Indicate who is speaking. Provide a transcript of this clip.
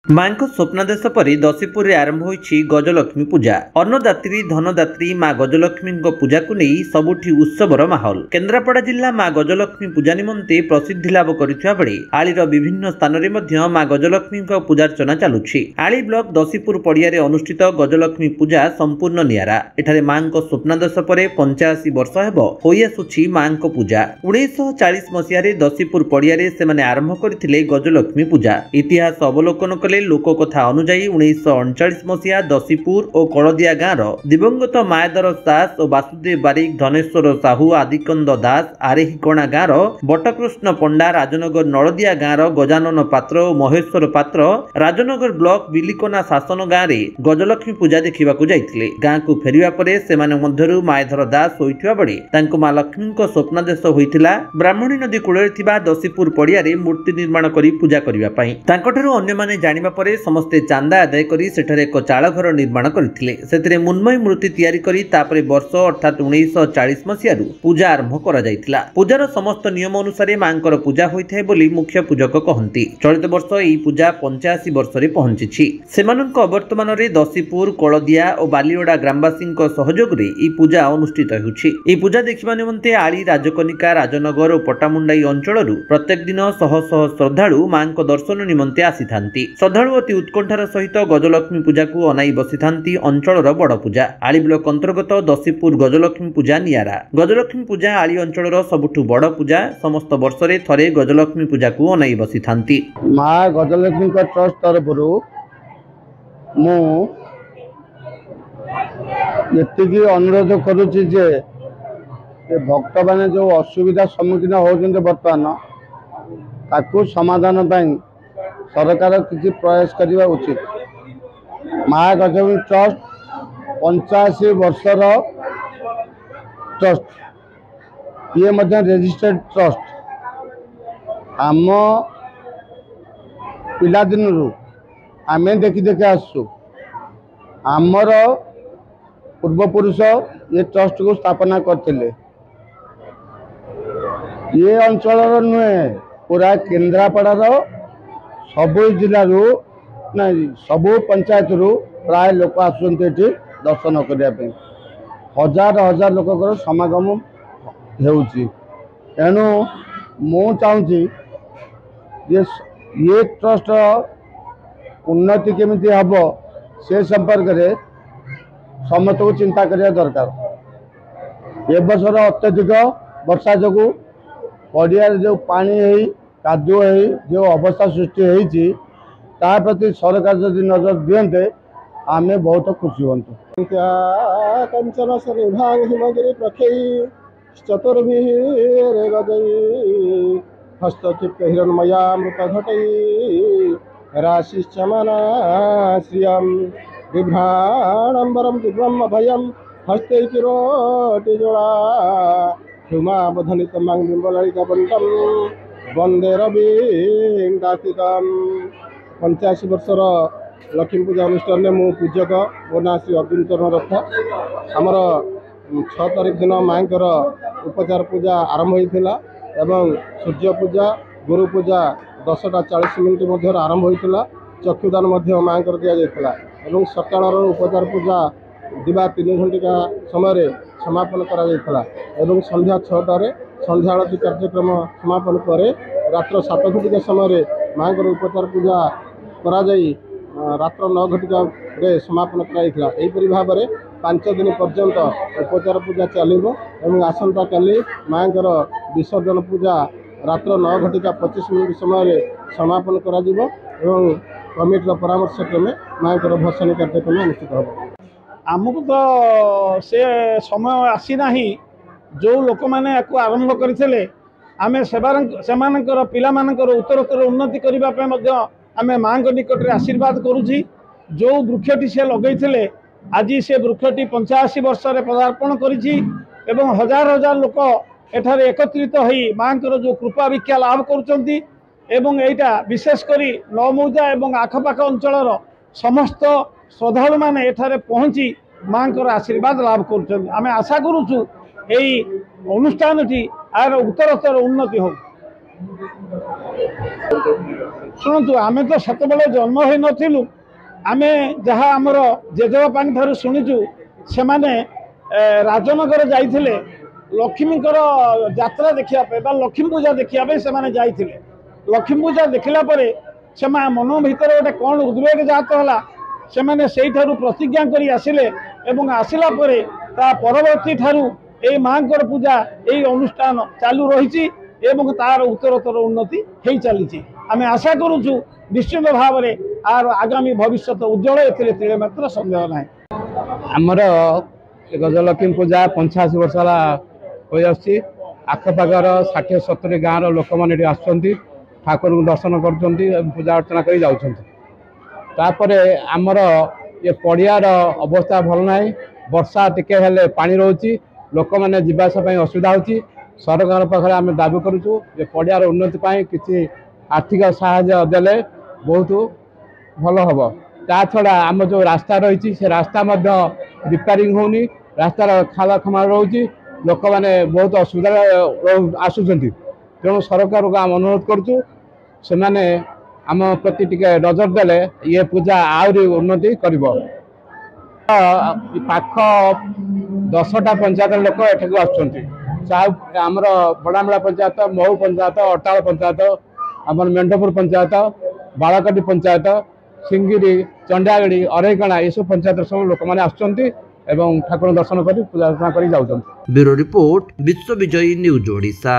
Speaker 1: माँ स्वप्नादेश पर दशीपुर आरंभ होईछि गजलक्ष्मी पूजा। अन्नदात्री धनदात्री माँ गजलक्ष्मी पूजा को नहीं सबुठी उत्सवर माहौल। केन्द्रापड़ा जिला माँ गजलक्ष्मी पूजा निमंते प्रसिद्धि लाभ करिଥିବା बेले आलीर विभिन्न स्थान में माँ गजलक्ष्मी पूजार्चना चलुछि। आली ब्लॉक दशीपुर पड़ियारे अनुष्ठित गजलक्ष्मी पूजा संपूर्ण नियारा। एठारे माँ स्वप्नादेश पर 85 वर्ष हेबो होई आसुछि माँ पूजा। 1940 मसीह दशीपुर पड़ियारे सेमाने आरंभ करथिले गजलक्ष्मी पूजा। इतिहास अवलोकन कले लोक कथा अनुजाई 1939 मसीहा दशीपुर और कलदिया गाँव दिवंगत मायाधर दास और वासुदेव बारिक धनेश्वर साहू आदिकंद दास आरेहिकणा गाँव बटकृष्ण पंडा राजनगर नलदिया गाँव गजानन पात्र और महेश्वर पात्र राजनगर ब्लॉक बिलिकोना शासन गाँव में गजलक्ष्मी पूजा देखा जाइए। गाँ को फेरिया परे सेमाने मध्यरु मायाधर दास होइथिबा बेले तांको माँ लक्ष्मी स्वप्नादेश होइथिला। ब्राह्मणी नदी कूଳରେ ଥିବା दशीपुर पड़ियारे मूर्ति निर्माण करी पूजा करिबा पई तांकोठारु अन्य माने जानिबा परे समस्ते चांदा आदाय करी सेठारे एक चाळ घर निर्माण करथिले। सेतिरे मुन्मयी मूर्ति तैयारी करी तापरे वर्ष अर्थात 1940 मसीहारु पूजा आरंभ करा जायतिला। पूजार समस्त नियम अनुसार मांकर पूजा होइथाय बोली मुख्य पूजक कहंती। चलित वर्ष एही पूजा 85 वर्ष रे पहुंचीछि। सेमानक वर्तमान रे दशीपुर कलदिया और बालिओडा ग्रामवासीक सहयोग रे एही पूजा अनुष्ठित हेउछि। एही पूजा देखिबा निमंते आली राजकनिका राजनगर और पटामुंडाई अंचलरू प्रत्येक दिन शह शह श्रद्धालु मांक दर्शन निमंते आसीथांती। श्रद्धालु अति उत्कंठार सहित गजलक्ष्मी पूजा को अनाई बसिथांती। अंचलर बड़ पूजा आली ब्लॉक अंतर्गत दशीपुर गजलक्ष्मी पूजा नियारा। गजलक्ष्मी पूजा आली अंचलर सबुठु बड़ पूजा। समस्त वर्ष रे थरे गजलक्ष्मी पूजा को अनाई बसिथांती।
Speaker 2: माँ गजलक्ष्मी ट्रस्ट तरफ मु एतिकी अनुरोध करुछि जे भक्त माने जो असुविधा सम्मुखीन होउछन्ते वर्तमान ताकू समाधान पाई सरकार किसी प्रयास करने उचित। माँ गजलक्ष्मी ट्रस्ट 85 वर्षर ट्रस्ट ये रेजिस्टर्ड ट्रस्ट। आम पिलादिन आम देखी देखी आसु आमर पूर्वपुरुष ये ट्रस्ट को स्थापना करते। ये अंचल नुहे पूरा केन्द्रापड़ार सबु जिलू ना सबु पंचायत रु प्राय लोक आसुँचे दर्शन करने। हजार हजार लोक समागम होणु मु चाहूँगी ये ट्रस्ट उन्नति केमिति हम से संपर्क में समस्त को चिंता करिया दरकार। ए वर्षर अत्यधिक वर्षा जो पड़िया जो पानी कादुओ जो अवस्था सृष्टि होती प्रति सरकार जदि नजर दियंते आमे बहुत खुशी हूँ।
Speaker 3: कंचन सरिभाग हिमगिरी प्रखई चतुर्भिरे गजई हस्तचित्त हिरणमयामृत घटई राशिश्चमना श्रियं बिभ्राणंबरम दिव्यम अभयम हस्ते किरोटि जोड़ा क्षुमा बधनित मांग बिंबलिका बंटम वंदे रविदासितम। 85 वर्षर लक्ष्मी पूजा अनुष्ठान में मु पूजक मो ना श्री अर्जुन चरण रथ। आमर 6 तारीख दिन माँकर उपचार पूजा आरंभ होता एवं सूर्य पूजा गुरु पूजा 10:40 मध्य आरंभ होता। चक्षुदान माँकर दि जाता एवं सकाळ उपचार पूजा दिवा 3 घंटिका समय समापन करा एवं संध्या 6टारे संध्या आरती कार्यक्रम समापन पर रात्र 7 घंटिका समय माँकर उपचार पूजा करा रात्र 9 घंटिका समापन कराइला। एहीपरि भाव में 5 दिन पर्यंत उपचार पूजा चलो एवं आसंता काली माँकर विसर्जन पूजा रात्र 9 घंटिका 25 मिनिट समय समापन करा एवं कमिटर परामर्श क्रमे माँकर भसाणी कार्यक्रम अनुष्ठित हो।
Speaker 4: आमको तो से समय आसीना जो लोक मैंने आरंभ करते आम से पिलामानकर उत्तरोत्तर उन्नति करने आम माँ निकट में आशीर्वाद करुँची। जो वृक्षटी से लगेले आज से वृक्षटी 85 वर्ष पदार्पण करिछि एवं हजार हजार लोक एठारे एकत्रित होई माँकर जो कृपा भिक्षा लाभ करुचंती एवं एटा विशेष करी नौमौजा एवं आखपाख अंचलर समस्त श्रद्धालु माने एठारे पहुँची माँकर आशीर्वाद लाभ करुचंती। आमे आशा करुचु एई अनुष्ठानटी आर उत्तरोत्तर उन्नति हो। शुणु आम तो सेतबेले जन्म हो नथिलु आमे जहाँ आमर जेजेबापा ठारू शुणुचु से माने राजनगर जाइथिले लक्ष्मीकर यात्रा देखिया लक्ष्मी पूजा देखिया से माने जाइथिले लक्ष्मी पूजा देखला परे से मन भीतर गोटे कौन उद्वेग जात होला से माने सेई ठारू प्रतिज्ञा करी आसिले एवं आसिला परे ता परवर्ती ठारू ए मांकर पूजा ए अनुष्ठान चालू रही एवं तार उत्तरोत्तर उन्नति हो चली आम आशा करुचु निश्चित भाव में आर आगामी भविष्य उज्जवल एतिले मात्र संदेह ना
Speaker 2: आमर गजलक्ष्मी पूजा 85 वर्ष हो आखपाखर 60-70 गाँव लोक मैंने आसुँच ठाकुर को दर्शन कर पूजा अर्चना कर जापर आमर ये पड़ियार अवस्था भल ना वर्षा टिके हेले पानी रोची लोक मैंने जावासपा असुविधा होची सरकार पाखे आम दाबी करुचु पड़ियार उन्नति किसी आर्थिक साहाय्य देले बहुत भल हम ता छड़ा आम जो रास्ता रही से रास्ता रिपेयरिंग होनी रास्तार खाला खमा रोची लोक मैंने बहुत असुविधा आसुँच तेणु सरकार को आम अनुरोध करुचु से माने आम प्रति टिके नजर देले ये पूजा आहरी उन्नति कर पाख 10टा पंचायत लोक एठाक आसुँच आमर बड़ामला पंचायत महू पंचायत अटाल पंचायत आम मेंढपुर पंचायत बालकाटी पंचायत सिंगिरी चंडागड़ी अरईकणा ये सब पंचायत सब लोक मैंने आसुँच ठाकुर दर्शन कर पूजा अर्चना कर जाऊँ।
Speaker 1: ब्यूरो रिपोर्ट विश्व विजयी न्यूज ओडिशा।